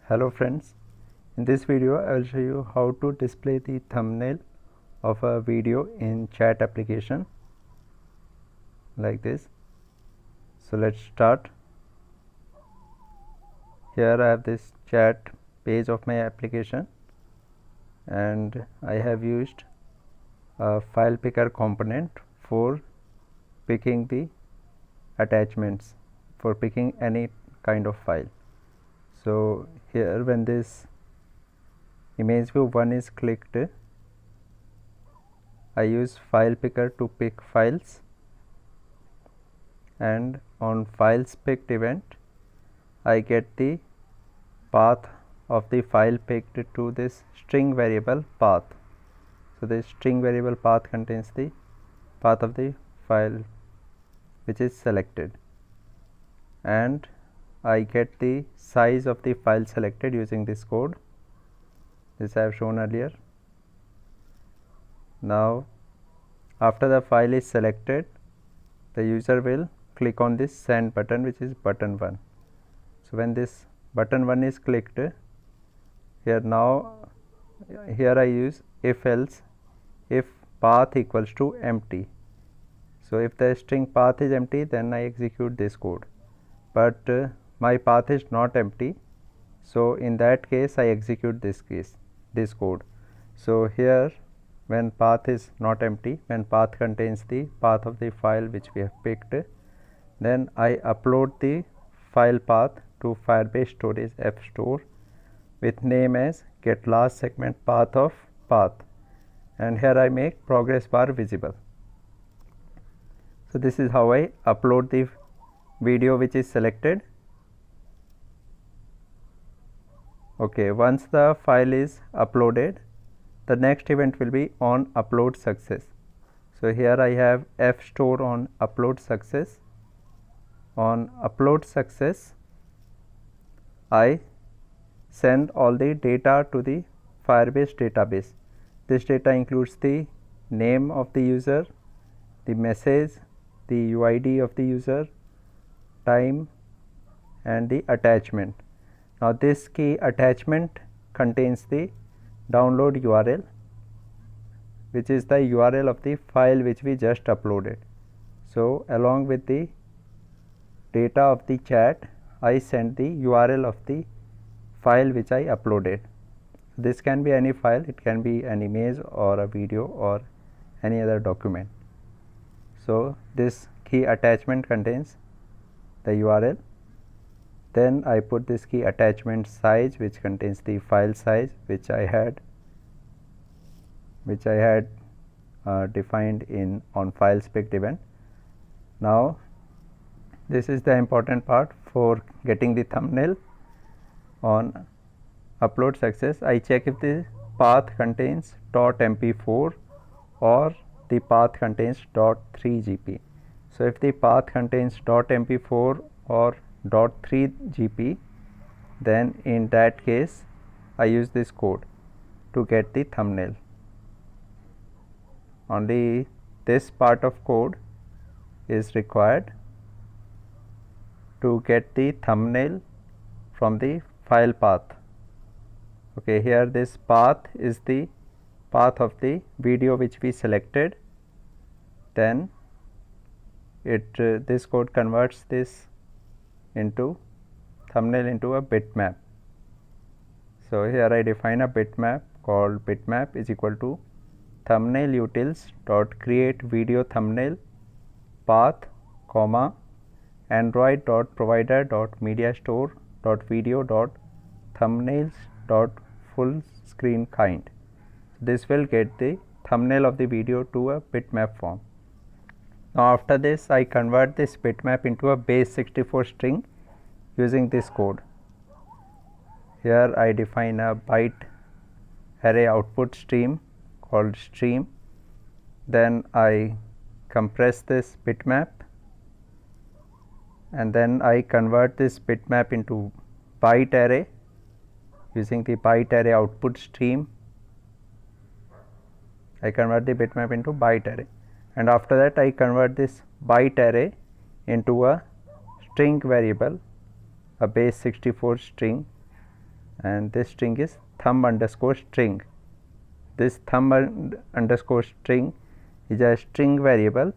Hello friends, in this video I will show you how to display the thumbnail of a video in chat application like this. So let's start. Here I have this chat page of my application and I have used a file picker component for picking the attachments, for picking any kind of file. So here when this image view 1 is clicked, I use file picker to pick files, and on files picked event I get the path of the file picked to this string variable path. So this string variable path contains the path of the file which is selected, and I get the size of the file selected using this code. This I have shown earlier. Now after the file is selected, the user will click on this send button, which is button 1. So when this button 1 is clicked, here I use if else if path equals to empty. So if the string path is empty, then I execute this code, but my path is not empty, so in that case I execute this code. So here when path is not empty, when path contains the path of the file which we have picked, then I upload the file path to Firebase storage fstore with name as get last segment path of path, and here I make progress bar visible. So this is how I upload the video which is selected. Okay, once the file is uploaded, the next event will be on upload success. So here I have fstore on upload success. On upload success, I send all the data to the Firebase database. This data includes the name of the user, the message, the UID of the user, time, and the attachment. Now this key attachment contains the download URL, which is the URL of the file which we just uploaded. So along with the data of the chat, I send the URL of the file which I uploaded. This can be any file, it can be an image or a video or any other document. So this key attachment contains the URL. Then I put this key attachment size, which contains the file size which I had defined on files picked event. Now this is the important part for getting the thumbnail. On upload success, I check if the path contains .mp4 or the path contains .3gp. So if the path contains .mp4 or .3gp, then in that case I use this code to get the thumbnail. Only this part of code is required to get the thumbnail from the file path. Okay, here this path is the path of the video which we selected. Then this code converts this into thumbnail into a bitmap. So here I define a bitmap called bitmap is equal to thumbnail utils dot create video thumbnail path comma android dot provider dot media store dot video dot thumbnails dot full screen kind. This will get the thumbnail of the video to a bitmap form. Now after this, I convert this bitmap into a base64 string using this code. Here I define a byte array output stream called stream. Then I compress this bitmap, and then I convert this bitmap into byte array using the byte array output stream. I convert the bitmap into byte array, and after that I convert this byte array into a string variable, a base64 string, and this string is thumb underscore string. This thumb underscore string is a string variable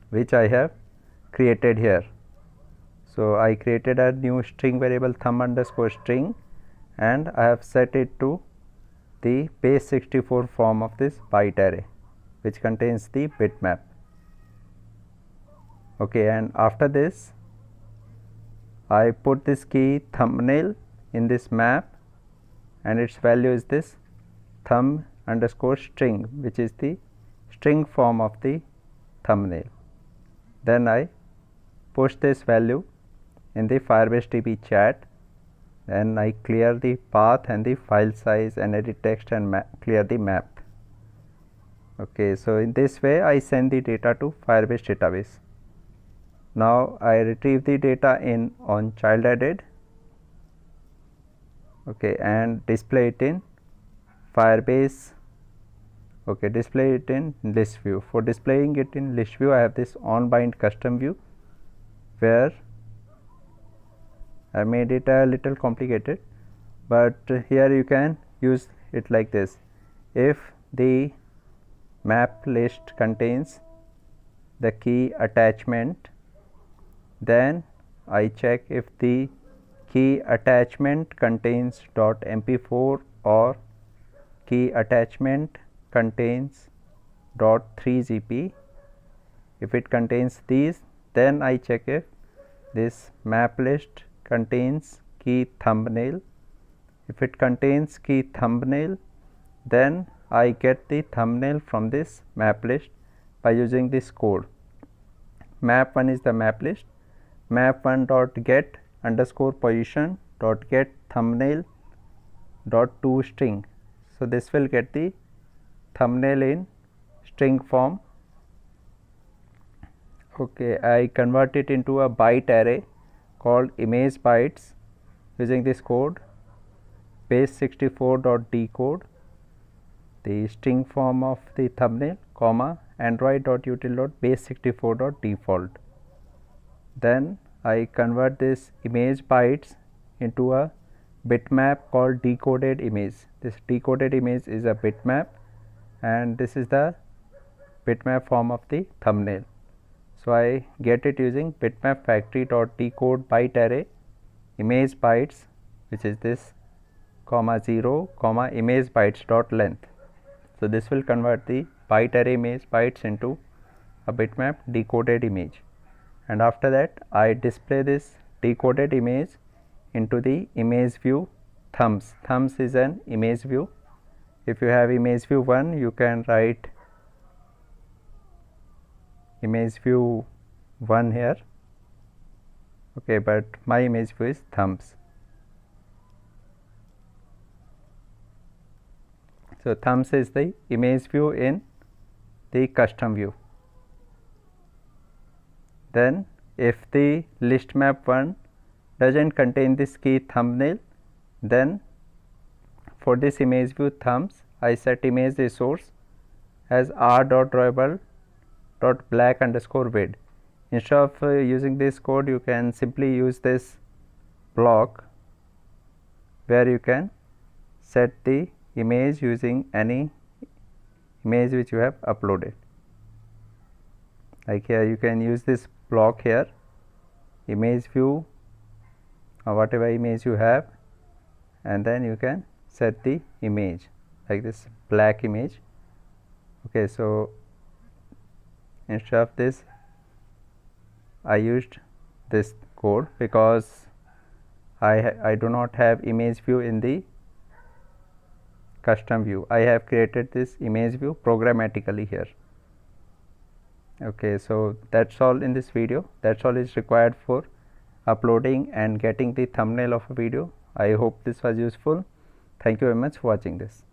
which I have created here. So I created a new string variable thumb underscore string, and I have set it to the base 64 form of this byte array, which contains the bitmap. Okay, and after this I put this key thumbnail in this map, and its value is this thumb underscore string, which is the string form of the thumbnail. Then I push this value in the Firebase DB chat, then I clear the path and the file size and edit text and clear the map. Okay, so in this way I send the data to Firebase database. Now I retrieve the data in on child added, okay, and display it in Firebase. Okay, display it in list view. For displaying it in list view, I have this onBind custom view where I made it a little complicated, but here you can use it like this. If the map list contains the key attachment, then I check if the key attachment contains .mp4 or key attachment contains .3gp. If it contains these, then I check if this map list contains key thumbnail. If it contains key thumbnail, then I get the thumbnail from this map list by using this code. Map1 is the map list. Map1 dot get underscore position dot get thumbnail dot to string. So this will get the thumbnail in string form. Okay, I convert it into a byte array called image bytes using this code base64.decode the string form of the thumbnail, comma android.util.base64.default. Then I convert this image bytes into a bitmap called decoded image. This decoded image is a bitmap, and this is the bitmap form of the thumbnail. So I get it using bitmap factory.decode byte array image bytes, which is this comma 0 comma image bytes dot length. So this will convert the byte array image bytes into a bitmap decoded image, and after that I display this decoded image into the image view thumbs. Thumbs is an image view. If you have image view 1, you can write image view 1 here. Okay, but my image view is thumbs. So thumbs is the image view in the custom view. Then if the list map 1 doesn't contain this key thumbnail, then for this image view thumbs I set image resource as r.drawable.black_width. Instead of using this code, you can simply use this block where you can set the image using any image which you have uploaded. Like here you can use this block here, image view or whatever image you have, and then you can set the image like this black image. Okay, so instead of this I used this code because I do not have image view in the custom view. I have created this image view programmatically here. Okay, so that's all in this video. That's all is required for uploading and getting the thumbnail of a video. I hope this was useful. Thank you very much for watching this.